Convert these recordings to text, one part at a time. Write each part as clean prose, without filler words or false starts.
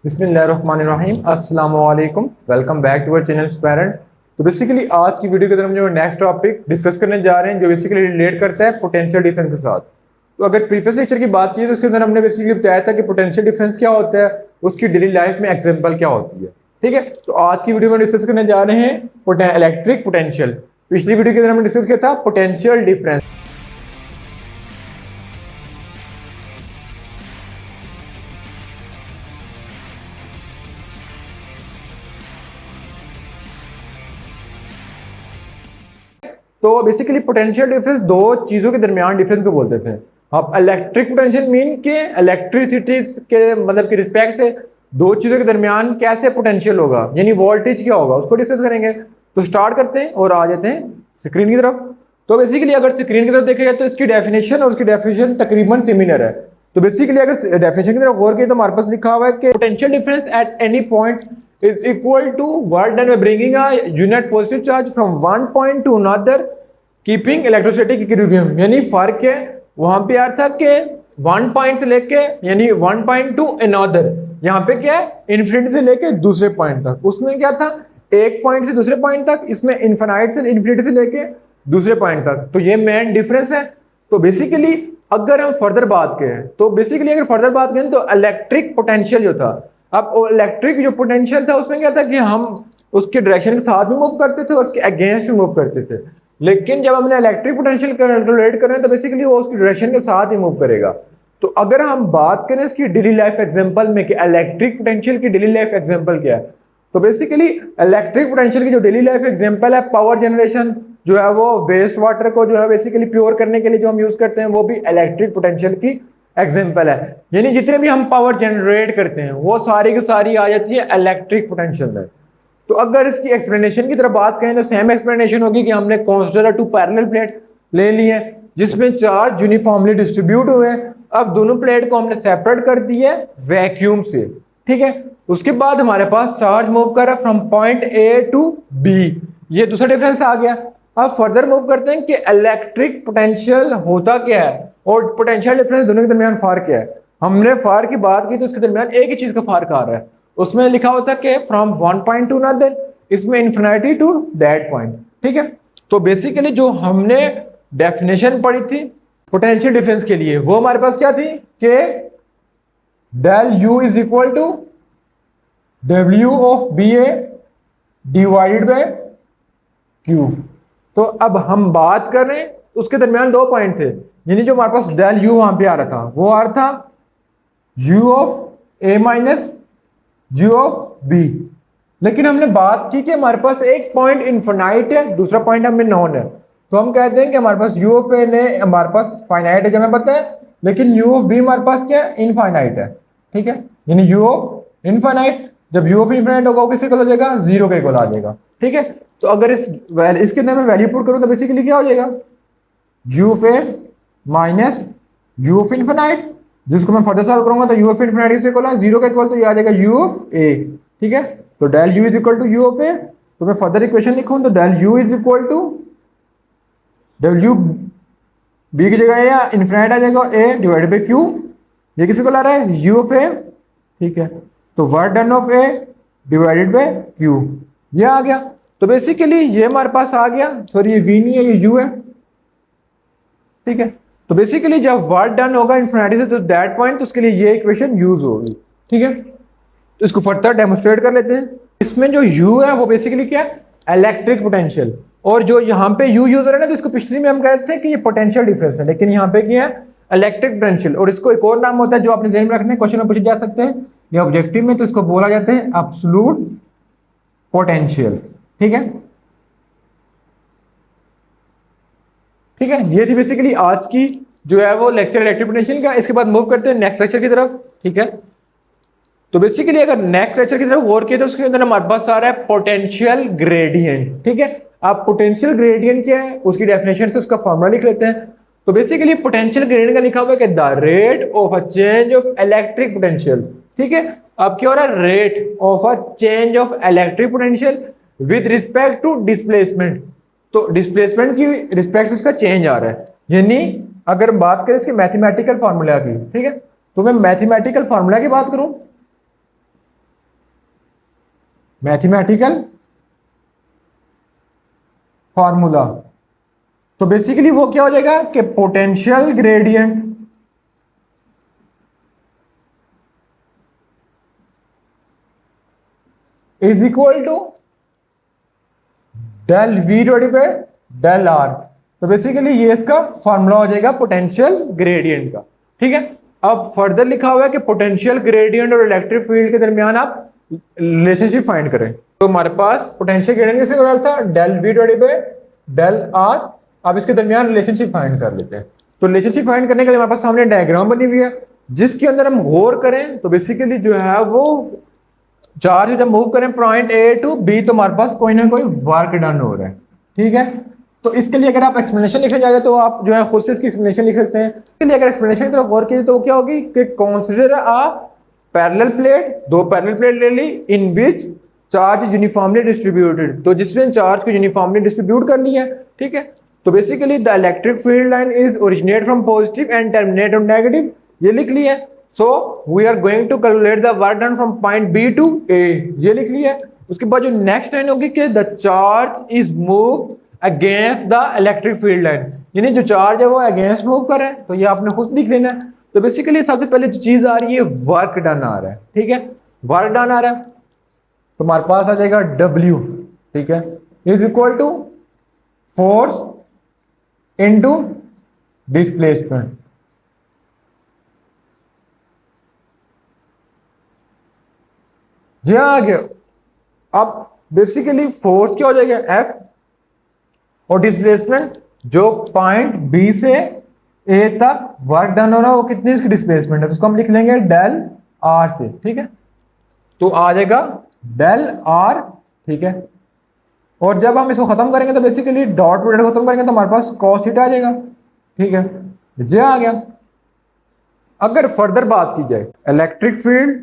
बिस्मिल्लाहिर्रहमानिर्रहीम अस्सलाम वालेकुम। Welcome back to our channel स्पैरेंट। तो बेसिकली आज की वीडियो के अंदर हम जो नेक्स्ट टॉपिक डिस्कस करने जा रहे हैं जो बेसिकली रिलेट करता है पोटेंशियल डिफरेंस के साथ। तो अगर प्रीवियस लेक्चर की बात की तो उसके अंदर हमने बेसिकली बताया था कि पोटेंशियल डिफरेंस क्या होता है, उसकी डेली लाइफ में एग्जाम्पल क्या होती है। ठीक है, तो आज की वीडियो में डिस्कस करने जा रहे हैं इलेक्ट्रिक पोटेंशियल। पिछली वीडियो के अंदर हमने डिस्कस किया था पोटेंशियल डिफरेंस। तो बेसिकली पोटेंशियल डिफरेंस दो चीजों के दरमियान डिफरेंस को बोलते थे। अब इलेक्ट्रिक पोटेंशियल मीन के इलेक्ट्रिसिटी के मतलब के रिस्पेक्ट से दो चीजों के दरमियान कैसे पोटेंशियल होगा, यानी वोल्टेज क्या होगा, उसको डिस्कस करेंगे। तो स्टार्ट करते हैं और आ जाते हैं स्क्रीन की तरफ। तो बेसिकली अगर स्क्रीन की तरफ देखा जाए तो इसकी डेफिनेशन और उसकी डेफिनेशन तकरीबन सिमिलर है। तो बेसिकली अगर डेफिनेशन की तरफ गौर किया तो हमारे पास लिखा हुआ है कि potential difference at any point is equal to work done by bringing a unit positive charge from one point to another keeping electrostatic equilibrium। यानी फर्क है वहां पे यार था कि वन पॉइंट से लेके यानी वन पॉइंट टू अनदर, यहाँ पे क्या है इन्फिनिटी से लेके दूसरे पॉइंट तक। उसमें क्या था एक पॉइंट से दूसरे पॉइंट तक, इसमें इन्फिनाइट से इन्फिनिटी से लेके दूसरे पॉइंट तक। तो ये मेन डिफरेंस है। तो बेसिकली अगर हम फर्दर बात करें तो बेसिकली अगर फर्दर बात करें तो इलेक्ट्रिक पोटेंशियल जो था, अब इलेक्ट्रिक जो पोटेंशियल था उसमें क्या था कि हम उसके डायरेक्शन के साथ भी मूव करते थे और उसके अगेंस्ट भी मूव करते थे। लेकिन जब हमने इलेक्ट्रिक पोटेंशियल कैलकुलेट करें तो बेसिकली वो उसकी डायरेक्शन के साथ ही मूव करेगा। तो अगर हम बात करें इसकी डेली लाइफ एग्जांपल में कि इलेक्ट्रिक पोटेंशियल की डेली लाइफ एग्जांपल क्या है, तो बेसिकली इलेक्ट्रिक पोटेंशियल की जो डेली लाइफ एग्जांपल है पावर जनरेशन जो है वो वेस्ट वाटर को जो है बेसिकली प्योर करने के लिए जो हम यूज करते हैं वो भी इलेक्ट्रिक पोटेंशियल की एग्जाम्पल है। यानी जितने भी हम पावर जनरेट करते हैं वो सारी की सारी आ जाती है इलेक्ट्रिक पोटेंशियल में। तो अगर इसकी एक्सप्लेनेशन की तरफ बात करें तो सेम एक्सप्लेनेशन होगी कि हमने कंसीडर टू पैरेलल प्लेट ले ली है जिसमें चार्ज यूनिफॉर्मली डिस्ट्रीब्यूट हुए हैं। अब दोनों प्लेट को हमने सेपरेट कर दिया है वैक्यूम से। ठीक है, उसके बाद हमारे पास चार्ज मूव कर रहा है from point A to B, ये दूसरा डिफरेंस आ गया। अब फर्दर मूव करते हैं कि इलेक्ट्रिक पोटेंशियल होता क्या है और पोटेंशियल डिफरेंस दोनों के दरमियान फर्क क्या है। हमने फर्क की बात की तो उसके दरमियान एक ही चीज का फर्क आ रहा है, उसमें लिखा होता है कि from one point two another, इसमें इन्फिनिटी टू दैट पॉइंट। ठीक है, तो बेसिकली जो हमने डेफिनेशन पढ़ी थी पोटेंशियल डिफरेंस के लिए वो हमारे पास क्या थी कि del U is equal to W of B A divided by Q. तो अब हम बात कर रहे हैं उसके दरमियान दो पॉइंट थे, यानी जो हमारे पास डेल यू वहां पे आ रहा था वो आ रहा था U of A minus U of B. लेकिन हमने बात की कि हमारे पास एक पॉइंट इनफाइनाइट है, दूसरा पॉइंट हमें नॉन है। तो हम कहते हैं कि हमारे पास यू ऑफ ए ने हमारे पास फाइनाइट है जो हमें पता है, लेकिन यू ऑफ बी हमारे पास क्या है इनफाइनाइट है। ठीक है, यानी यू ऑफ इनफाइनाइट, जब यू ऑफ इनफाइनाइट होगा वो किसके इक्वल हो जाएगा, जीरो के इक्वल आ जाएगा। ठीक है, तो अगर इसके अंदर मैं वैल्यू पुट करूं तो बेसिकली क्या हो जाएगा you of A minus U of infinite, जिसको मैं फर्दर सॉल्व करूंगा तो यू ऑफ इनफिनाइट से इक्वल है जीरो का इक्वल, तो ये आ जाएगा यू ऑफ ए। ठीक है, तो del U is equal to U of A. तो मैं फर्दर इक्वेशन लिखूं तो del U is equal to W B की जगह या इनफिनाइट आ जाएगा ए डिवाइडेड बाय क्यू, ये किसी को ला रहा है यू ऑफ ए। ठीक है, तो work done of A divided by Q, ये आ गया। तो बेसिकली ये हमारे पास आ गया, सॉरी ये वी नहीं है ये यू है। ठीक है, तो बेसिकली जब वर्क डन होगा इन्फिनिटी से तो दैट पॉइंट, तो उसके लिए ये इक्वेशन यूज होगी। ठीक है, तो इसको फर्दर डेमोस्ट्रेट कर लेते हैं। इसमें जो यू है वो बेसिकली क्या है इलेक्ट्रिक पोटेंशियल, और जो यहाँ पे यू यूज हो रहा है ना तो इसको पिछली में हम कहते हैं कि ये पोटेंशियल डिफरेंस है, लेकिन यहाँ पे क्या है इलेक्ट्रिक पोटेंशियल। और इसको एक और नाम होता है जो आपने ध्यान में रखना है, क्वेश्चन में पूछे जा सकते हैं या ऑब्जेक्टिव में, तो इसको बोला जाता है एब्सोल्यूट पोटेंशियल। ठीक है, ठीक है, ये थी बेसिकली आज की जो है वो लेक्चर इलेक्ट्रिक पोटेंशियल का। इसके बाद मूव करते हैं नेक्स्ट लेक्चर की तरफ। ठीक है, तो बेसिकली अगर नेक्स्ट लेक्चर की तरफ गौर किया तो उसके अंदर हमारे पास आ रहा है पोटेंशियल ग्रेडियंट। ठीक है, अब पोटेंशियल ग्रेडियंट क्या है उसकी डेफिनेशन से उसका फॉर्मूला लिख लेते हैं। तो बेसिकली पोटेंशियल ग्रेडियंट का लिखा हुआ है कि the rate of a change of electric potential. ठीक है, अब क्या हो रहा है rate of a change of electric potential with respect to displacement. तो डिस्प्लेसमेंट की रिस्पेक्ट से उसका चेंज आ रहा है, यानी अगर बात करें इसके मैथमेटिकल फार्मूला की। ठीक है, तो मैं मैथमेटिकल फार्मूला की बात करूं मैथमेटिकल फार्मूला। तो बेसिकली वो क्या हो जाएगा कि potential gradient is equal to del V divided by del R. तो बेसिकली ये इसका फार्मूला हो जाएगा पोटेंशियल ग्रेडियंट का। ठीक है, अब फर्दर लिखा हुआ है कि पोटेंशियल ग्रेडियंट और इलेक्ट्रिक फील्ड के दरमियान आप रिलेशनशिप फाइंड करें। तो हमारे पास पोटेंशियल ग्रेडियंट किसके बराबर था, del V divided by del R. अब इसके दरमियान रिलेशनशिप फाइंड कर लेते हैं। तो रिलेशनशिप फाइंड करने के लिए हमारे पास सामने डायग्राम बनी हुई है, जिसके अंदर हम गौर करें तो बेसिकली जो है वो चार्ज जब मूव करें पॉइंट ए टू बी तो हमारे पास कोई ना कोई वर्क डन हो रहा है। ठीक है, तो इसके लिए अगर आप एक्सप्लेनेशन लिखने जाए तो आप जो है खुद से इसकी एक्सप्लेनेशन लिख सकते हैं। इसके लिए अगर एक्सप्लेनेशन की तरफ गौर कीजिए तो क्या होगी कि कंसीडर अ पैरेलल प्लेट, दो पैरेलल प्लेट ले ली in which charge is uniformly distributed. तो जिसने चार्ज को यूनिफॉर्मली डिस्ट्रीब्यूट कर लिया है। ठीक है, तो basically the electric field line is originate from positive and terminate on negative, ये लिख लिया है। So we are going to calculate the work done from point B to A, ये लिख लिया है। उसके बाद जो नेक्स्ट लाइन होगी कि the charge is move against the electric field line, यानी जो चार्ज है वो अगेंस्ट मूव कर रहा है, तो ये आपने खुद लिख लेना है। तो बेसिकली सबसे पहले जो चीज आ रही है वर्क डन आ रहा है। ठीक है, वर्क डन आ रहा है तो हमारे पास आ जाएगा W, ठीक है, is equal to force into displacement. जी आ गया। अब बेसिकली फोर्स क्या हो जाएगा F, और डिस्प्लेसमेंट जो पॉइंट बी से ए तक वर्क डन हो रहा है वो कितनी इसकी डिस्प्लेसमेंट है, उसको हम लिख लेंगे डेल आर से। ठीक है, तो आ जाएगा डेल आर। ठीक है, और जब हम इसको खत्म करेंगे तो बेसिकली डॉट प्रोडक्ट खत्म करेंगे तो हमारे पास कॉस थीटा आ जाएगा। ठीक है, ये आ गया। अगर फर्दर बात की जाए इलेक्ट्रिक फील्ड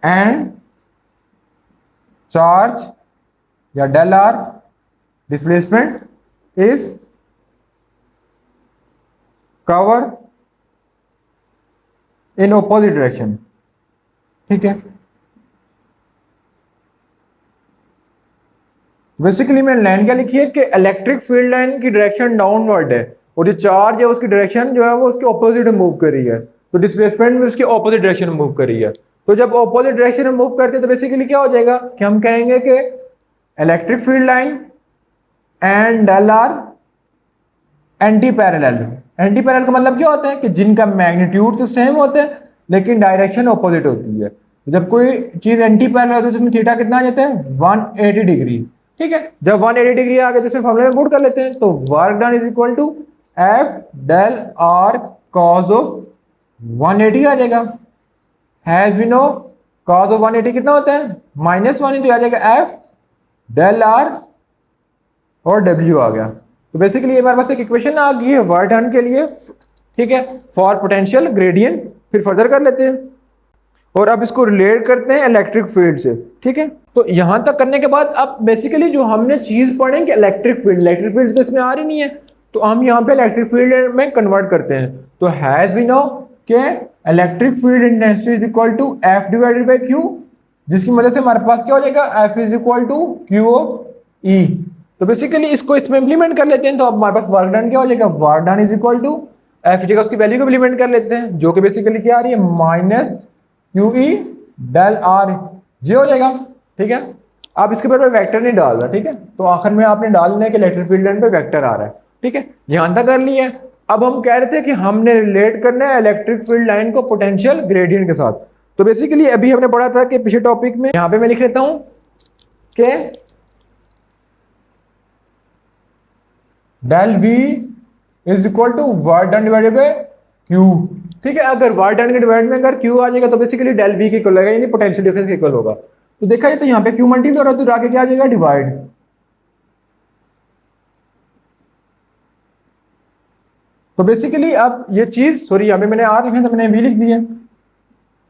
एंड चार्ज या del R displacement is cover in opposite direction. ठीक है, बेसिकली मैंने लाइन क्या लिखी है कि इलेक्ट्रिक फील्ड लाइन की डायरेक्शन डाउनवर्ड है और जो चार्ज है उसकी डायरेक्शन जो है वो उसके ऑपोजिट में मूव कर रही है, तो डिस्प्लेसमेंट भी उसकी ऑपोजिट डायरेक्शन में मूव कर रही है। तो जब ऑपोजिट डायरेक्शन में मूव करते हैं तो बेसिकली क्या हो जाएगा कि हम कहेंगे कि electric field line and del R anti parallel. Anti parallel का मतलब क्या होता है कि जिनका मैग्नीट्यूड तो सेम होता है लेकिन डायरेक्शन ऑपोजिट होती है। जब कोई चीज एंटी पैरेलल होती है तो उसमें थीटा कितना आ जाता है 180 डिग्री। ठीक है, जब 180 डिग्री आ गए तो इसमें फॉर्मूले में पुट कर लेते हैं, तो work done is equal to F del R cos of 180 आ जाएगा। Has we know cos of 180 कितना होता है -180 आ जाएगा एफ डेल आर और डब्ल्यू आ गया। तो बेसिकली हमारे पास एक इक्वेशन आ गई है वर्क डन के लिए। ठीक है, फॉर पोटेंशियल ग्रेडियंट। फिर फर्दर कर लेते हैं और अब इसको रिलेट करते हैं इलेक्ट्रिक फील्ड से। ठीक है, तो यहां तक करने के बाद अब बेसिकली जो हमने चीज पढ़ेंगे इलेक्ट्रिक फील्ड तो इसमें आ रही नहीं है, तो हम यहाँ पे इलेक्ट्रिक फील्ड में कन्वर्ट करते हैं। तो हैज वी नो के electric field intensity is equal to F divided by Q, जिसकी वजह से हमारे पास क्या हो जाएगा F is equal to Q of E. तो बेसिकली इसको इसमें इंप्लीमेंट कर लेते हैं, तो अब हमारे पास वर्क डन क्या हो जाएगा, work done is equal to F जगह उसकी वैल्यू को इंप्लीमेंट कर लेते हैं जो कि बेसिकली क्या आ रही है minus Q E del R, ये हो जाएगा। ठीक है, अब इसके ऊपर वेक्टर नहीं डाल रहा। ठीक है, तो आखिर में आपने डालना है कि इलेक्ट्रिक फील्ड लाइन पे वेक्टर आ रहा है। ठीक है, यहां तक कर लिया है। अब हम कह रहे थे कि हमने रिलेट करना है इलेक्ट्रिक फील्ड लाइन को पोटेंशियल ग्रेडियंट के साथ। तो बेसिकली अभी हमने पढ़ा था कि पिछले टॉपिक में, यहां पे मैं लिख लेता हूं कि del V is equal to work done divided by Q. ठीक है, अगर वर्क डन के डिवाइड में अगर क्यू आ जाएगा तो बेसिकली डेल वी के इक्वल होगा, यानी पोटेंशियल डिफरेंस के इक्वल होगा। तो देखा जाए तो यहाँ पे क्यू मल्टीप्लाई हो रहा है तो आगे क्या आ जाएगा डिवाइड। तो बेसिकली अब ये चीज सॉरी यहाँ पे मैंने आर लिखा था मैंने वी लिख दिया।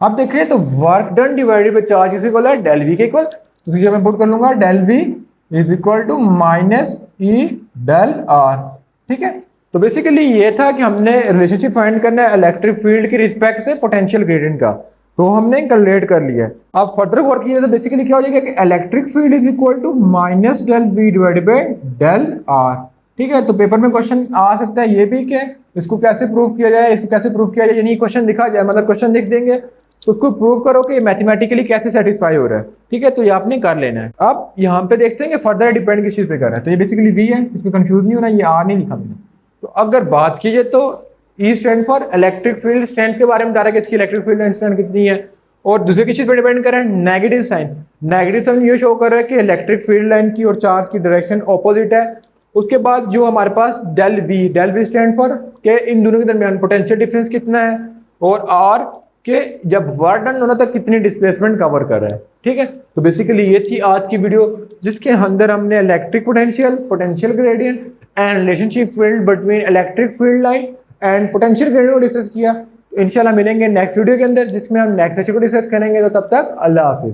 अब देखिए तो work done divided by charge किस इक्वल है डेल वी के इक्वल, तो मैं पुट कर लूंगा del V is equal to minus E del R. ठीक है, तो बेसिकली ये था कि हमने रिलेशनशिप फाइंड करना है इलेक्ट्रिक फील्ड की रिस्पेक्ट से पोटेंशियल ग्रेडियंट का। तो हमने कैलकुलेट कर लिया है। अब फर्दर वर्क किया तो बेसिकली क्या हो जाएगा कि electric field is equal to minus del V divided by del R. ठीक है, तो पेपर में क्वेश्चन आ सकता है ये भी कि इसको कैसे प्रूव किया जाए, इसको कैसे प्रूव किया जाए, यानी क्वेश्चन लिखा जाए, मतलब क्वेश्चन लिख देंगे तो उसको प्रूव करो कि मैथमेटिकली कैसे सेटिस्फाई हो रहा है। ठीक है, तो ये आपने कर लेना है। अब यहाँ पे देखते हैं कि फर्दर डिपेंड किस चीज पे कर रहा है। तो ये बेसिकली वी है, इसमें कंफ्यूज नहीं होना, ये आर नहीं लिखा मैंने। तो अगर बात कीजिए तो E stand for electric field strength के बारे में बता रहा है कि इसकी इलेक्ट्रिक फील्ड स्ट्रेंथ कितनी है। और दूसरे किस चीज पे डिपेंड कर रहा है, नेगेटिव साइन। नेगेटिव साइन ये शो कर रहा है कि इलेक्ट्रिक फील्ड लाइन की और चार्ज की डायरेक्शन ऑपोजिट है। उसके बाद जो हमारे पास डेल वी स्टैंड फॉर के इन दोनों के दरमियान पोटेंशियल डिफरेंस कितना है, और आर के जब वर्क डन होना तक कितनी डिस्प्लेसमेंट कवर कर रहा है। ठीक है, तो बेसिकली ये थी आज की वीडियो जिसके अंदर हमने electric potential gradient and relationship field between electric field line and potential gradient को डिस्कस किया। इंशाल्लाह मिलेंगे नेक्स्ट वीडियो के अंदर जिसमें हम नेक्स्ट सेक्शन को डिस्कस करेंगे। तो तब तक अल्लाह हाफिज।